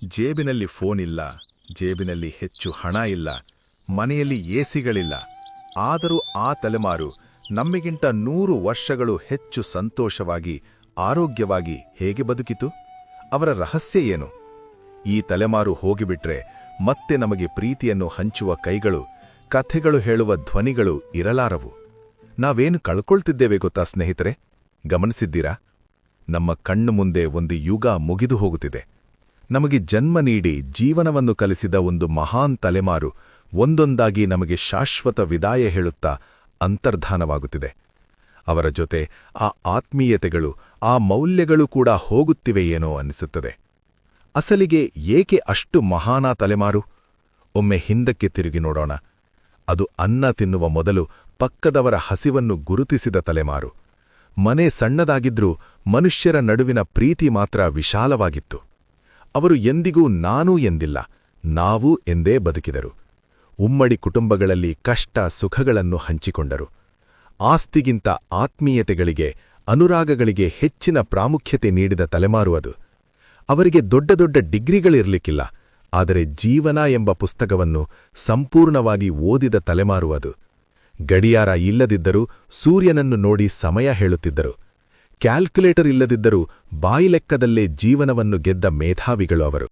ಜೇಬಿನಲ್ಲಿ ಫೋನ್ ಇಲ್ಲ, ಜೇಬಿನಲ್ಲಿ ಹೆಚ್ಚು ಹಣ ಇಲ್ಲ, ಮನೆಯಲ್ಲಿ ಎಸಿಗಳಿಲ್ಲ. ಆದರೂ ಆ ತಲೆಮಾರು ನಮ್ಮಿಗಿಂತ 100 ವರ್ಷಗಳು ಹೆಚ್ಚು ಸಂತೋಷವಾಗಿ, ಆರೋಗ್ಯವಾಗಿ ಹೇಗೆ ಬದುಕಿತು? ಅವರ ರಹಸ್ಯ ಏನು? ಈ ತಲೆಮಾರು ಹೋಗಿಬಿಟ್ರೆ ಮತ್ತೆ ನಮಗೆ ಪ್ರೀತಿಯನ್ನು ಹಂಚುವ ಕೈಗಳು, ಕಥೆಗಳು ಹೇಳುವ ಧ್ವನಿಗಳು ಇರಲಾರವು. ನಾವೇನು ಕಳ್ಕೊಳ್ತಿದ್ದೇವೆ ಗೊತ್ತಾ ಸ್ನೇಹಿತರೆ? ಗಮನಿಸಿದ್ದೀರಾ? ನಮ್ಮ ಕಣ್ಣು ಮುಂದೆ ಒಂದು ಯುಗ ಮುಗಿದು ಹೋಗುತ್ತಿದೆ. ನಮಗೆ ಜನ್ಮ ನೀಡಿ ಜೀವನವನ್ನು ಕಲಿಸಿದ ಒಂದು ಮಹಾನ್ ತಲೆಮಾರು ಒಂದೊಂದಾಗಿ ನಮಗೆ ಶಾಶ್ವತ ವಿದಾಯ ಹೇಳುತ್ತಾ ಅಂತರ್ಧಾನವಾಗುತ್ತಿದೆ. ಅವರ ಜೊತೆ ಆ ಆತ್ಮೀಯತೆಗಳು, ಆ ಮೌಲ್ಯಗಳು ಕೂಡ ಹೋಗುತ್ತಿವೆಯೇನೋ ಅನ್ನಿಸುತ್ತದೆ. ಅಸಲಿಗೆ ಏಕೆ ಅಷ್ಟು ಮಹಾನ ತಲೆಮಾರು? ಒಮ್ಮೆ ಹಿಂದಕ್ಕೆ ತಿರುಗಿ ನೋಡೋಣ. ಅದು ಅನ್ನ ತಿನ್ನುವ ಮೊದಲು ಪಕ್ಕದವರ ಹಸಿವನ್ನು ಗುರುತಿಸಿದ ತಲೆಮಾರು. ಮನೆ ಸಣ್ಣದಾಗಿದ್ರೂ ಮನುಷ್ಯರ ನಡುವಿನ ಪ್ರೀತಿ ಮಾತ್ರ ವಿಶಾಲವಾಗಿತ್ತು. ಅವರು ಎಂದಿಗೂ ನಾನು ಎಂದಿಲ್ಲ, ನಾವು ಎಂದೇ ಬದುಕಿದರು. ಉಮ್ಮಡಿ ಕುಟುಂಬಗಳಲ್ಲಿ ಕಷ್ಟ ಸುಖಗಳನ್ನು ಹಂಚಿಕೊಂಡರು. ಆಸ್ತಿಗಿಂತ ಆತ್ಮೀಯತೆಗಳಿಗೆ, ಅನುರಾಗಗಳಿಗೆ ಹೆಚ್ಚಿನ ಪ್ರಾಮುಖ್ಯತೆ ನೀಡಿದ ತಲೆಮಾರು ಅದು. ಅವರಿಗೆ ದೊಡ್ಡ ದೊಡ್ಡ ಡಿಗ್ರಿಗಳಿರಲಿಕ್ಕಿಲ್ಲ, ಆದರೆ ಜೀವನ ಎಂಬ ಪುಸ್ತಕವನ್ನು ಸಂಪೂರ್ಣವಾಗಿ ಓದಿದ ತಲೆಮಾರು ಅದು. ಗಡಿಯಾರ ಇಲ್ಲದಿದ್ದರೂ ಸೂರ್ಯನನ್ನು ನೋಡಿ ಸಮಯ ಹೇಳುತ್ತಿದ್ದರು. ಕ್ಯಾಲ್ಕುಲೇಟರ್ ಇಲ್ಲದಿದ್ದರೂ ಬಾಯಿಲೆಕ್ಕದಲ್ಲೇ ಜೀವನವನ್ನು ಗೆದ್ದ ಮೇಧಾವಿಗಳು ಅವರು.